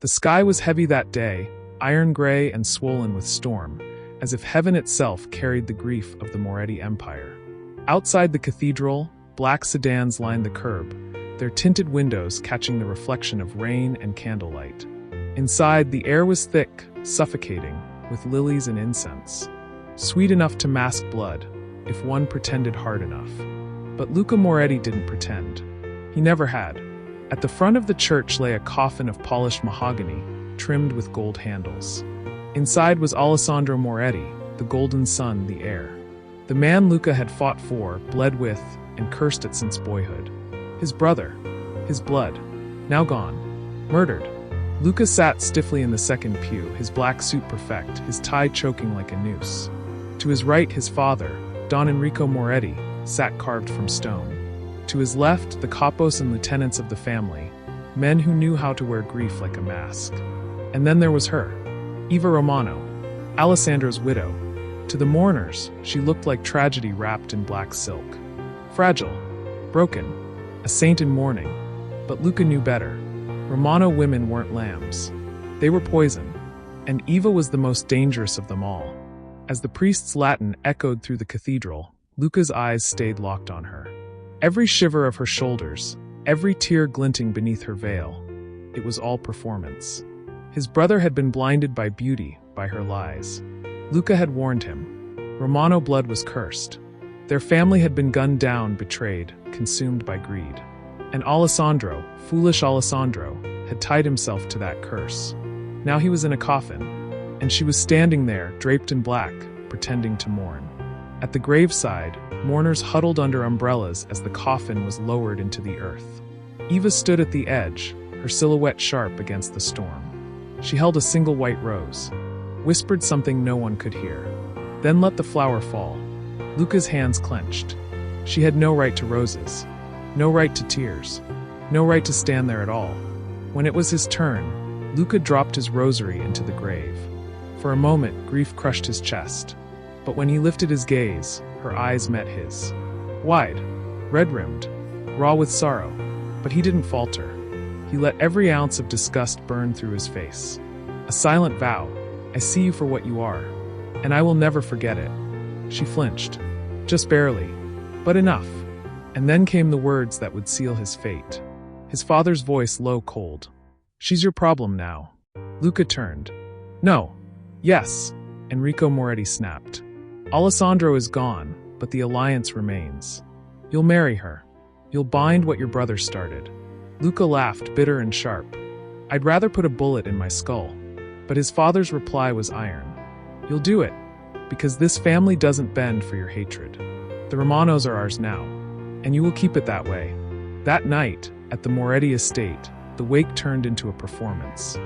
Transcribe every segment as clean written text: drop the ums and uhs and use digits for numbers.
The sky was heavy that day, iron gray and swollen with storm, as if heaven itself carried the grief of the Moretti Empire. Outside the cathedral, black sedans lined the curb, their tinted windows catching the reflection of rain and candlelight. Inside, the air was thick, suffocating, with lilies and incense. Sweet enough to mask blood, if one pretended hard enough. But Luca Moretti didn't pretend. He never had. At the front of the church lay a coffin of polished mahogany, trimmed with gold handles. Inside was Alessandro Moretti, the golden son, the heir. The man Luca had fought for, bled with, and cursed at since boyhood. His brother, his blood, now gone, murdered. Luca sat stiffly in the second pew, his black suit perfect, his tie choking like a noose. To his right, his father, Don Enrico Moretti, sat carved from stone. To his left, the capos and lieutenants of the family, men who knew how to wear grief like a mask. And then there was her, Eva Romano, Alessandro's widow. To the mourners, she looked like tragedy wrapped in black silk. Fragile, broken, a saint in mourning. But Luca knew better. Romano women weren't lambs. They were poison, and Eva was the most dangerous of them all. As the priest's Latin echoed through the cathedral, Luca's eyes stayed locked on her. Every shiver of her shoulders, every tear glinting beneath her veil. It was all performance. His brother had been blinded by beauty, by her lies. Luca had warned him. Romano blood was cursed. Their family had been gunned down, betrayed, consumed by greed. And Alessandro, foolish Alessandro, had tied himself to that curse. Now he was in a coffin, and she was standing there, draped in black, pretending to mourn. At the graveside, mourners huddled under umbrellas as the coffin was lowered into the earth. Eva stood at the edge, her silhouette sharp against the storm. She held a single white rose, whispered something no one could hear, then let the flower fall. Luca's hands clenched. She had no right to roses, no right to tears, no right to stand there at all. When it was his turn, Luca dropped his rosary into the grave. For a moment, grief crushed his chest. But when he lifted his gaze, her eyes met his. Wide, red-rimmed, raw with sorrow. But he didn't falter. He let every ounce of disgust burn through his face. A silent vow, I see you for what you are, and I will never forget it. She flinched. Just barely. But enough. And then came the words that would seal his fate. His father's voice low cold. She's your problem now. Luca turned. No. Yes. Enrico Moretti snapped. Alessandro is gone, but the alliance remains. You'll marry her. You'll bind what your brother started. Luca laughed, bitter and sharp. I'd rather put a bullet in my skull. But his father's reply was iron. You'll do it, because this family doesn't bend for your hatred. The Romanos are ours now, and you will keep it that way. That night, at the Moretti estate, the wake turned into a performance.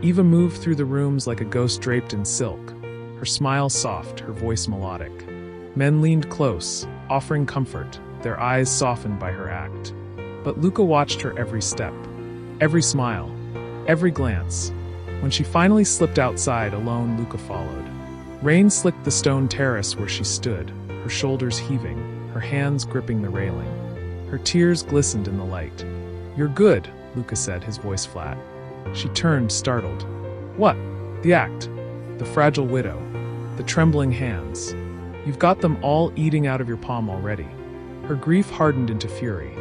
Eva moved through the rooms like a ghost draped in silk, her smile soft, her voice melodic. Men leaned close, offering comfort, their eyes softened by her act. But Luca watched her every step, every smile, every glance. When she finally slipped outside alone, Luca followed. Rain slicked the stone terrace where she stood, her shoulders heaving, her hands gripping the railing. Her tears glistened in the light. You're good, Luca said, his voice flat. She turned, startled. What? The act. The fragile widow. The trembling hands. You've got them all eating out of your palm already. Her grief hardened into fury.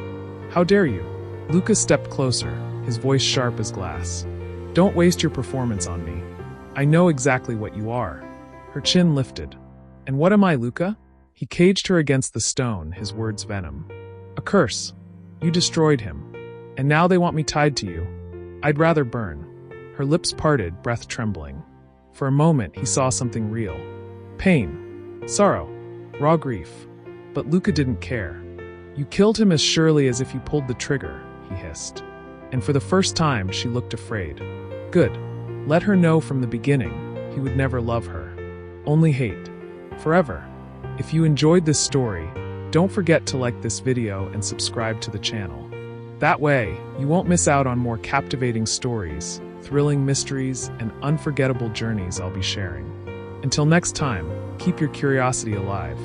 How dare you? Luca stepped closer, his voice sharp as glass. Don't waste your performance on me. I know exactly what you are. Her chin lifted. And what am I, Luca? He caged her against the stone, his words venom. A curse. You destroyed him. And now they want me tied to you. I'd rather burn. Her lips parted, breath trembling. For a moment, he saw something real. Pain. Sorrow. Raw grief. But Luca didn't care. You killed him as surely as if you pulled the trigger, he hissed. And for the first time, she looked afraid. Good. Let her know from the beginning he would never love her. Only hate. Forever. If you enjoyed this story, don't forget to like this video and subscribe to the channel. That way, you won't miss out on more captivating stories, thrilling mysteries, and unforgettable journeys I'll be sharing. Until next time, keep your curiosity alive.